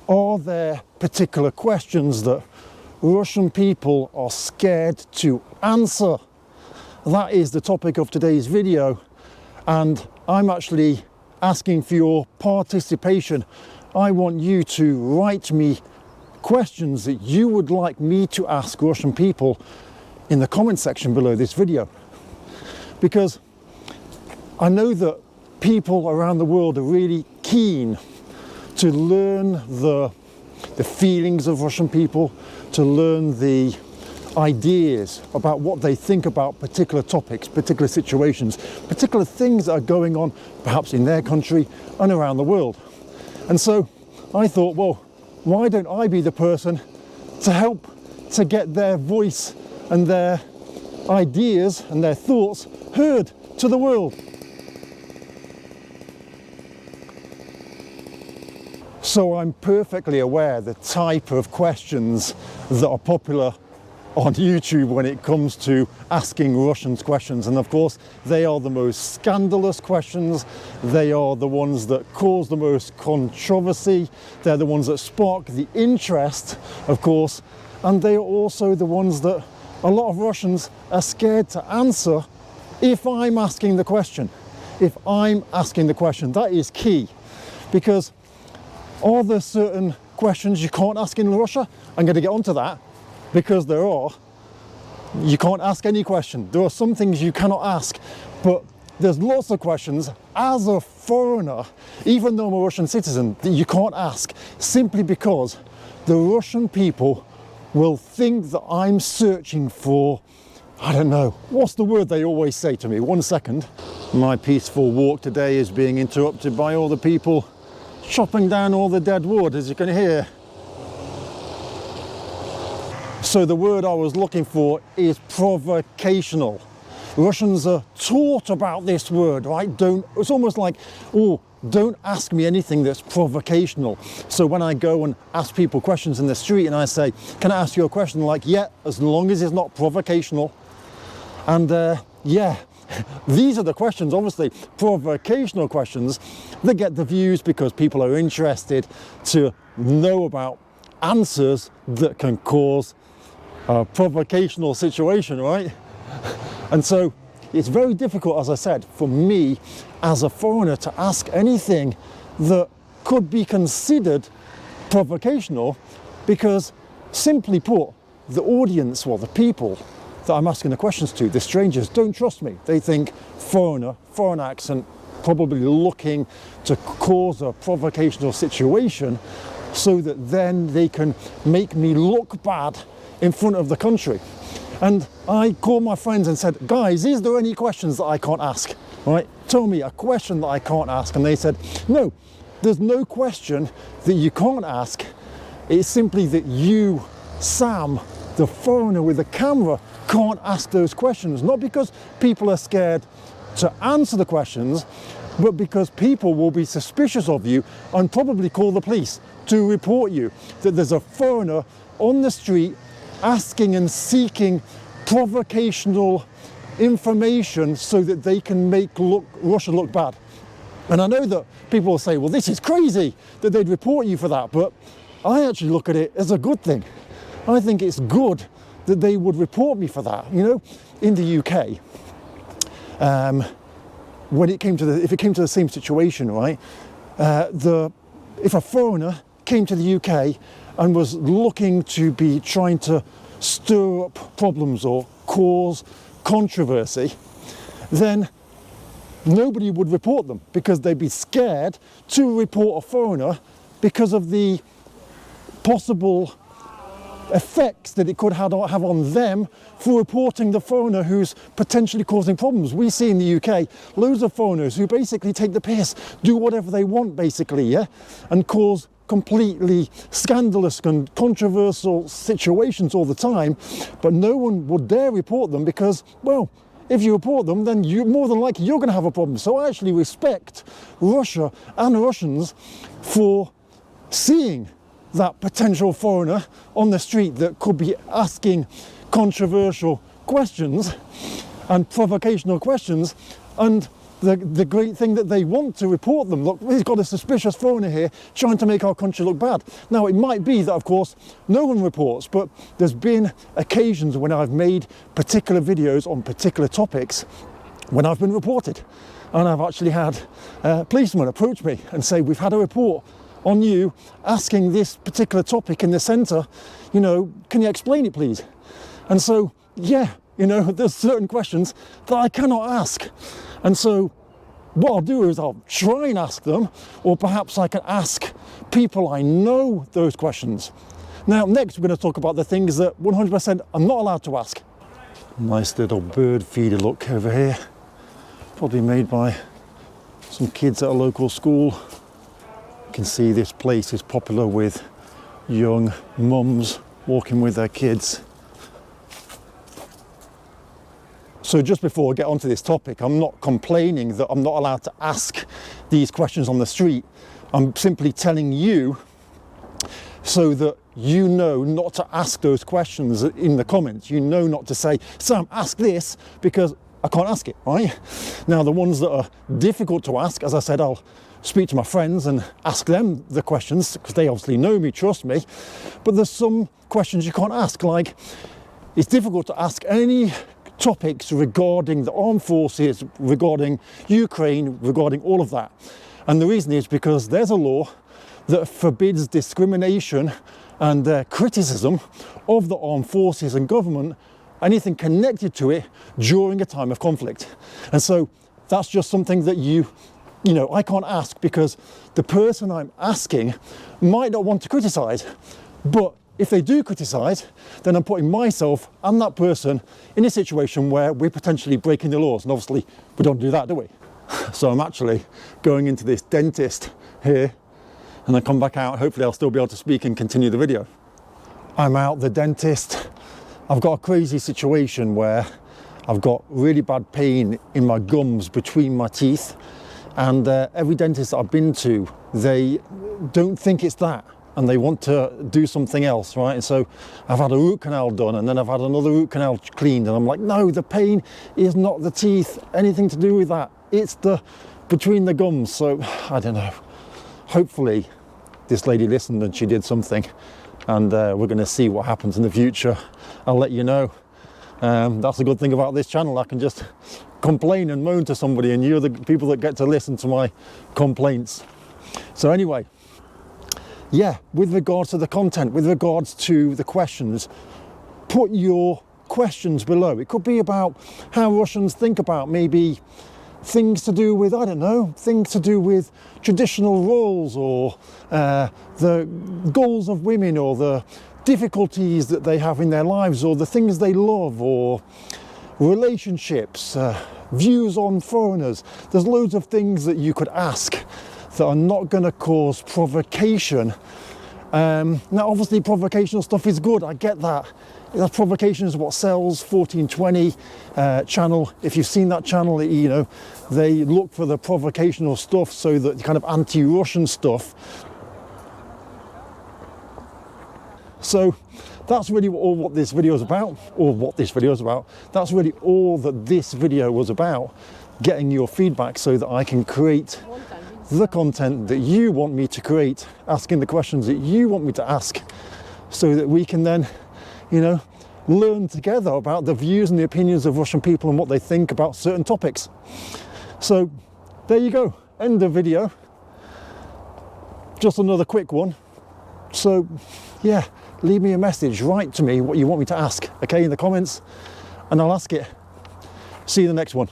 Are there particular questions that Russian people are scared to answer? That is the topic of today's video, and I'm actually asking for your participation. I want you to write me questions that you would like me to ask Russian people in the comment section below this video, because I know that people around the world are really keen to learn the feelings of Russian people, to learn the ideas about what they think about particular topics, particular situations, particular things that are going on perhaps in their country and around the world. And so I thought, well, why don't I be the person to help to get their voice and their ideas and their thoughts heard to the world? So I'm perfectly aware the type of questions that are popular on YouTube when it comes to asking Russians questions, and of course they are the most scandalous questions, they are the ones that cause the most controversy, they're the ones that spark the interest, of course, and they are also the ones that a lot of Russians are scared to answer if I'm asking the question. If I'm asking the question, that is key, because are there certain questions you can't ask in Russia? I'm going to get onto that, because there are. You can't ask any question. There are some things you cannot ask, but there's lots of questions as a foreigner, even though I'm a Russian citizen, that you can't ask, simply because the Russian people will think that I'm searching for, I don't know, what's the word they always say to me? 1 second. My peaceful walk today is being interrupted by all the people chopping down all the dead wood, as you can hear. So the word I was looking for is provocational. Russians are taught about this word, right? It's almost like, oh, don't ask me anything that's provocational. So when I go and ask people questions in the street and I say, can I ask you a question? Like, yeah, as long as it's not provocational. And yeah, these are the questions, obviously, provocational questions that get the views because people are interested to know about answers that can cause a provocational situation, right? And so it's very difficult, as I said, for me as a foreigner to ask anything that could be considered provocational, because simply put, the audience, well, the people that I'm asking the questions to, the strangers, don't trust me. They think foreigner, foreign accent, probably looking to cause a provocational situation so that then they can make me look bad in front of the country. And I called my friends and said, guys, is there any questions that I can't ask? Right? Tell me a question that I can't ask. And they said, no, there's no question that you can't ask. It's simply that you, Sam, the foreigner with the camera, can't ask those questions. Not because people are scared to answer the questions, but because people will be suspicious of you and probably call the police to report you, that there's a foreigner on the street asking and seeking provocational information so that they can make Russia look bad. And I know that people will say, well, this is crazy that they'd report you for that, but I actually look at it as a good thing. I think it's good that they would report me for that. You know, in the UK, if it came to the same situation, right, if a foreigner came to the UK and was looking to be trying to stir up problems or cause controversy, then nobody would report them, because they'd be scared to report a foreigner because of the possible effects that it could have on them for reporting the foreigner who's potentially causing problems. We see in the UK loads of foreigners who basically take the piss, do whatever they want basically, yeah, and cause completely scandalous and controversial situations all the time, but no one would dare report them because, well, if you report them, then more than likely you're going to have a problem. So I actually respect Russia and Russians for seeing that potential foreigner on the street that could be asking controversial questions and provocational questions, and the great thing that they want to report them. Look, we've got a suspicious foreigner here trying to make our country look bad. Now, it might be that, of course, no one reports, but there's been occasions when I've made particular videos on particular topics when I've been reported. And I've actually had policemen approach me and say, we've had a report on you asking this particular topic in the centre, you know, can you explain it please? And so, yeah, you know, there's certain questions that I cannot ask. And so what I'll do is I'll try and ask them, or perhaps I can ask people I know those questions. Now, next we're going to talk about the things that 100% I'm not allowed to ask. Nice little bird feeder look over here. Probably made by some kids at a local school. You can see this place is popular with young mums walking with their kids. So just before I get onto this topic, I'm not complaining that I'm not allowed to ask these questions on the street. I'm simply telling you so that you know not to ask those questions in the comments. You know not to say, Sam, ask this, because I can't ask it, right? Now, the ones that are difficult to ask, as I said, I'll speak to my friends and ask them the questions, because they obviously know me, trust me. But there's some questions you can't ask, like it's difficult to ask any topics regarding the armed forces, regarding Ukraine, regarding all of that. And the reason is because there's a law that forbids discrimination and criticism of the armed forces and government, anything connected to it during a time of conflict. And so that's just something that you know, I can't ask, because the person I'm asking might not want to criticize. But if they do criticize, then I'm putting myself and that person in a situation where we're potentially breaking the laws. And obviously we don't do that, do we? So I'm actually going into this dentist here, and then come back out. Hopefully I'll still be able to speak and continue the video. I'm out the dentist. I've got a crazy situation where I've got really bad pain in my gums between my teeth, and every dentist that I've been to, they don't think it's that, and they want to do something else, right? And so I've had a root canal done, and then I've had another root canal cleaned, and I'm like, no, the pain is not the teeth, anything to do with that. It's the between the gums. So I don't know. Hopefully this lady listened and she did something, and we're going to see what happens in the future. I'll let you know. That's a good thing about this channel. I can just complain and moan to somebody, and you're the people that get to listen to my complaints. So anyway, yeah, with regards to the content, with regards to the questions, put your questions below. It could be about how Russians think about maybe things to do with, I don't know, things to do with traditional roles, or the goals of women, or the difficulties that they have in their lives, or the things they love, or relationships, views on foreigners. There's loads of things that you could ask that are not going to cause provocation. Now obviously provocational stuff is good, I get that. That provocation is what sells. 1420 channel, if you've seen that channel, you know, they look for the provocational stuff, so that kind of anti-Russian stuff. So that's really all what this video is about, or what this video is about. That's really all that this video was about, getting your feedback so that I can create the content that you want me to create, asking the questions that you want me to ask, so that we can then, you know, learn together about the views and the opinions of Russian people and what they think about certain topics. So there you go, end the video. Just another quick one. So yeah, leave me a message, write to me what you want me to ask, okay, in the comments, and I'll ask it. See you in the next one.